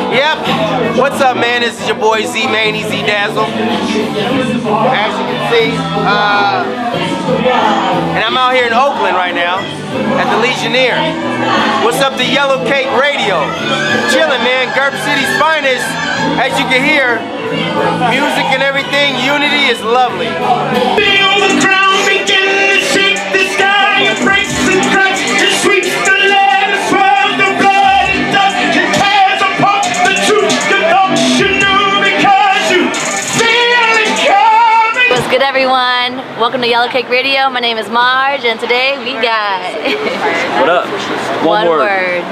Yep. What's up, man? This is your boy Z-Man, Z-Dazzle. As you can see, and I'm out here in Oakland right now at the Legionnaire. What's up to Yellow Cake Radio? Chilling, man. Gurp City's finest. As you can hear, music and everything, unity is lovely. Feel the ground begin to shake the sky, it breaks and cracks, it sweeps the land, it swirls the blood, it does, it tears apart the truth, you thought you knew because you feel it coming. What's good, everyone? Welcome to Yellow Cake Radio. My name is Marge, and today we got what up? OneWerd.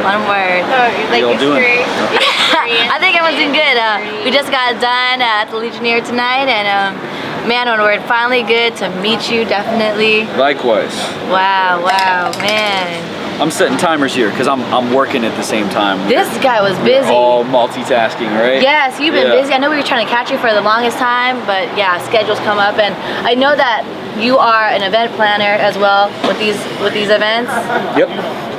OneWord. How y'all doing? I think everyone's doing good. We just got done at the Legionnaire tonight, and man, OneWord, finally good to meet you, definitely. Likewise. Wow, man. I'm setting timers here because I'm working at the same time. This guy was busy. All multitasking, right? Yes, you've been busy. I know we were trying to catch you for the longest time, but yeah, schedules come up, and I know that you are an event planner as well with these events. Yep.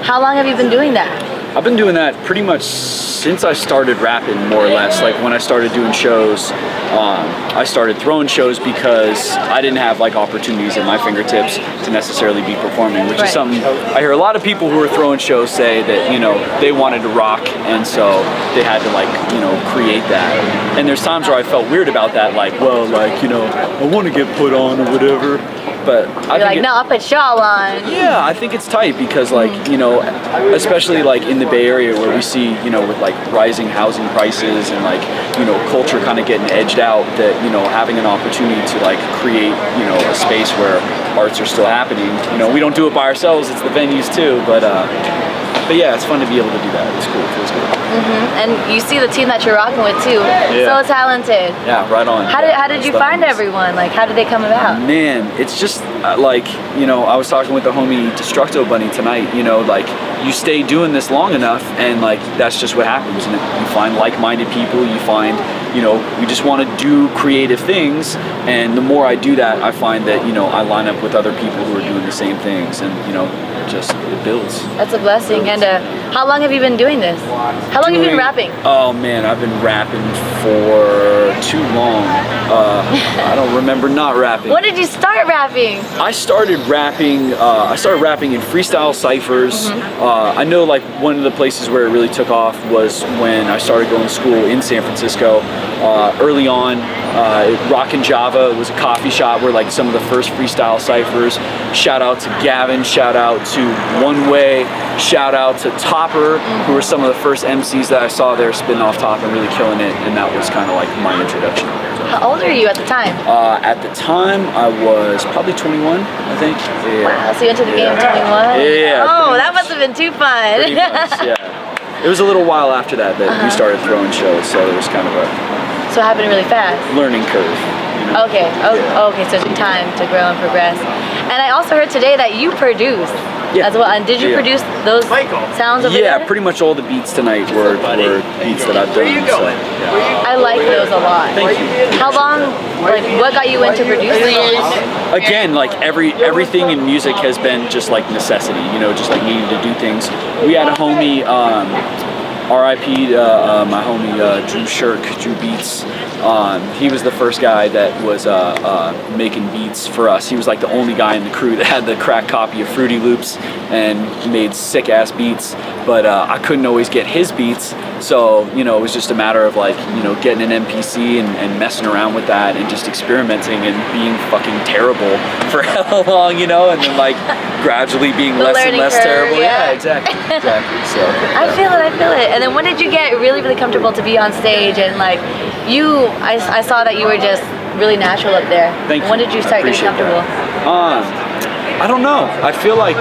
How long have you been doing that? I've been doing that pretty much since I started rapping, more or less. Like when I started doing shows, I started throwing shows because I didn't have like opportunities at my fingertips to necessarily be performing, which is something I hear a lot of people who are throwing shows say that, you know, they wanted to rock and so they had to like, you know, create that. And there's times where I felt weird about that, like, well, like, you know, I want to get put on or whatever. But I think no, I'll put y'all on. Yeah, I think it's tight because, like, you know, especially like in the Bay Area where we see, you know, with like rising housing prices and like, you know, culture kind of getting edged out, that, you know, having an opportunity to like create, you know, a space where arts are still happening. You know, we don't do it by ourselves; it's the venues too. But yeah, it's fun to be able to do that. It's cool. It feels good. And you see the team that you're rocking with too. Yeah. So talented. Yeah, right on. How did you find everyone? Like, how did they come about? Man, it's just like, you know, I was talking with the homie Destructo Bunny tonight. You know, like you stay doing this long enough, and like that's just what happens. And you find like-minded people. You find, you know, you just want to do creative things. And the more I do that, I find that, you know, I line up with other people who are doing the same things, and you know, just it builds. That's a blessing. And how long have you been doing this? How long have you been rapping? Oh man, I've been rapping for too long. I don't remember not rapping. When did you start rapping? I started rapping. I started rapping in freestyle ciphers. I know like one of the places where it really took off was when I started going to school in San Francisco. Early on, Rockin' Java was a coffee shop where like some of the first freestyle ciphers. Shout out to Gavin. Shout out to OneWerd. Shout out to Topper, who were some of the first MCs that I saw there spinning off top and really killing it. And that was kind of like my introduction. How old were you at the time? At the time, I was probably 21, I think. Yeah. Wow, so you entered the game at 21? Yeah. Oh, that must have been too fun. Pretty much, yeah. It was a little while after that we started throwing shows, so it was kind of a... So it happened really fast? Learning curve. You know? Okay, okay, so it took time to grow and progress. And I also heard today that you produce as well. And did you produce those sounds over there? Yeah, pretty much all the beats tonight were beats that I've done. So, I like those a lot. Thank you. How long, like, what got you into producing? Again, like everything in music has been just like necessity, you know, just like needing to do things. We had a homie, R.I.P. My homie Drew Shirk, Drew Beats. He was the first guy that was making beats for us. He was like the only guy in the crew that had the cracked copy of Fruity Loops and made sick ass beats, but I couldn't always get his beats, so you know, it was just a matter of like, you know, getting an MPC and messing around with that and just experimenting and being fucking terrible for hella long, you know, and then like gradually being less and less terrible. Yeah, exactly. So I feel it. And then when did you get really comfortable to be on stage and like I saw that you were just really natural up there. Thank you. When did you start getting comfortable? I don't know. I feel like,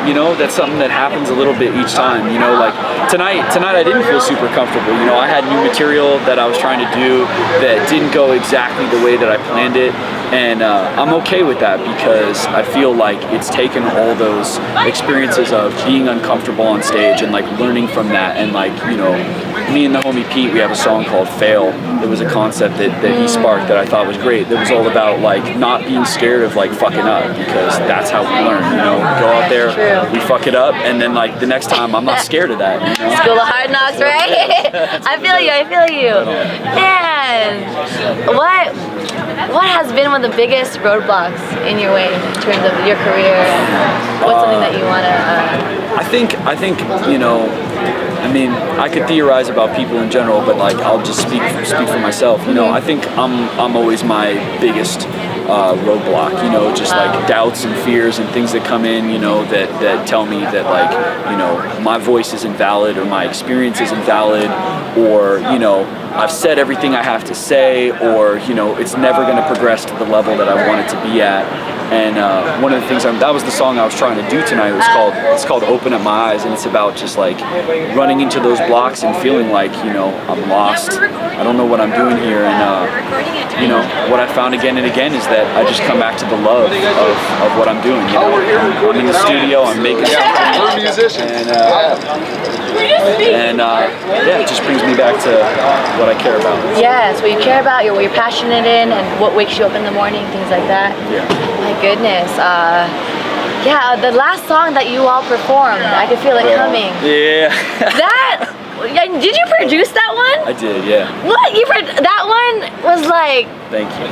you know, that's something that happens a little bit each time. You know, like tonight I didn't feel super comfortable. You know, I had new material that I was trying to do that didn't go exactly the way that I planned it. And I'm okay with that because I feel like it's taken all those experiences of being uncomfortable on stage and like learning from that. And like, you know, me and the homie Pete, we have a song called Fail. It was a concept that he sparked that I thought was great. That was all about like not being scared of like fucking up, because that's how we learn, you know. We go out there, we fuck it up, and then like the next time I'm not scared of that, you know? School of Hard Knocks, right? I feel you. Man, what has been one of the biggest roadblocks in your way in terms of your career? What's something that you want to... I think, you know, I mean, I could theorize about people in general, but like I'll just speak for myself. You know, I think I'm always my biggest roadblock. You know, just like doubts and fears and things that come in. You know, that tell me that like, you know, my voice isn't valid or my experience isn't valid, or you know, I've said everything I have to say, or you know, it's never going to progress to the level that I want it to be at. And one of the things that was the song I was trying to do tonight. It's called Open Up My Eyes, and it's about just like running into those blocks and feeling like, you know, I'm lost. I don't know what I'm doing here. And you know, what I found again and again is that I just come back to the love of what I'm doing. You know, I'm in the studio, I'm making something, and yeah, it just brings me back to what I care about. Yes, what you care about, what you're passionate in, and what wakes you up in the morning, things like that. Yeah. My goodness. Yeah, the last song that you all performed, I could feel it coming. Yeah. Did you produce that one? I did, yeah. What? That one was like Thank you.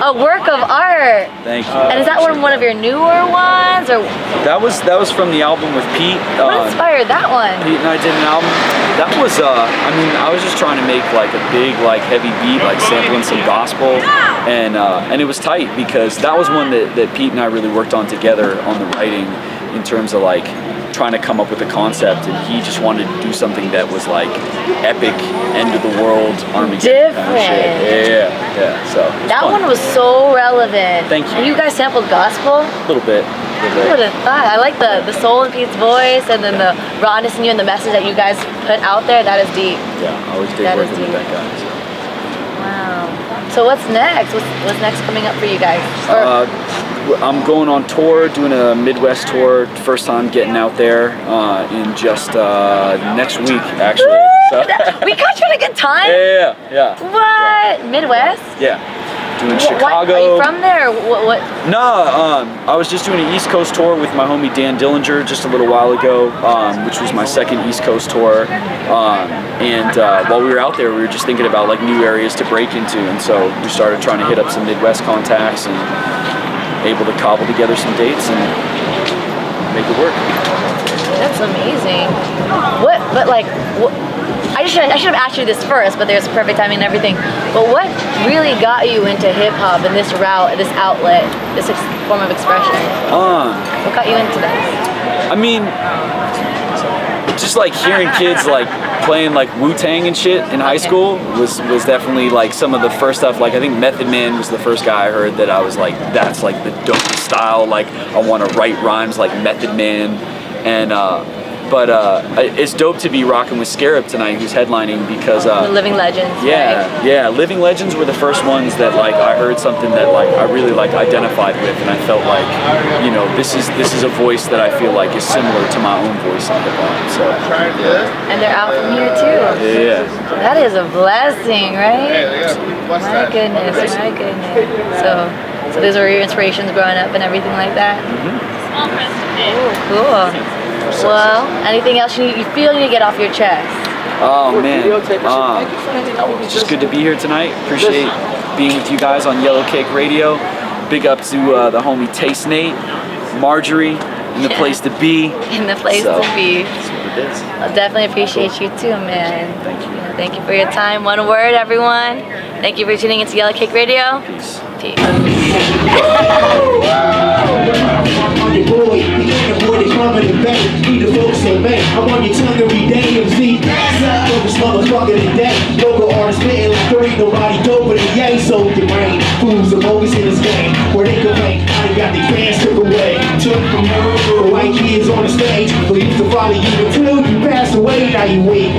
a work of art. Thank you. And is that one of your newer ones, or That was from the album with Pete. what inspired that one? Pete and I did an album. That was I mean, I was just trying to make like a big like heavy beat, like sampling some gospel, and it was tight because that was one that Pete and I really worked on together on the writing, in terms of like trying to come up with a concept, and he just wanted to do something that was like epic, end of the world, Armageddon kind of shit. Yeah. So that fun. one was so relevant. Thank you. And you guys sampled gospel? A little bit. Who would have thought? I like the soul in Pete's voice, and then the rawness in you and the message that you guys put out there. That is deep. Yeah, I always dig That is working with deep. that guy. So. Wow. So what's next? What's next coming up for you guys? I'm going on tour, doing a Midwest tour. First time getting out there in just next week, actually. So. We caught you at a good time. Yeah. What? Midwest? Yeah. Doing Chicago. What? Are you from there? What? No, I was just doing an East Coast tour with my homie Dan Dillinger just a little while ago, which was my second East Coast tour. And while we were out there, we were just thinking about like new areas to break into, and so we started trying to hit up some Midwest contacts and able to cobble together some dates and make it work. That's amazing. I should have asked you this first, but there's perfect timing and everything. But what really got you into hip hop and this route, this outlet, this form of expression? What got you into this? I mean, just like hearing kids like playing like Wu-Tang and shit in high school was definitely like some of the first stuff. Like I think Method Man was the first guy I heard that I was like, that's like the dopest style. Like I want to write rhymes like Method Man. And but it's dope to be rocking with Scarub tonight, who's headlining, because the Living Legends. Yeah, right? yeah. Living Legends were the first ones that like I heard something that like I really like identified with, and I felt like, you know, this is a voice that I feel like is similar to my own voice in hip hop. So yeah. And they're out from here too. Yeah. That is a blessing, right? My goodness. So those were your inspirations growing up and everything like that. Oh, cool. Well, anything else you feel you need to get off your chest? Oh man, it's just good to be here tonight. Appreciate being with you guys on Yellow Cake Radio. Big up to the homie Taste Nate, Marjorie, in the place to be. In the place to be. That's what it is. I'll definitely appreciate you too, man. Thank you. Thank you for your time. OneWerd, everyone. Thank you for tuning into Yellow Cake Radio. Peace. I want your tongue every day, MC. Focus motherfucker today. Local artists spitting like there ain't nobody doper than Ye. So the rain, fools are always in this game where they complain. Now they got their fans took away. Took from her, the white kids on the stage. Who used to follow you until you passed away. Now you weak.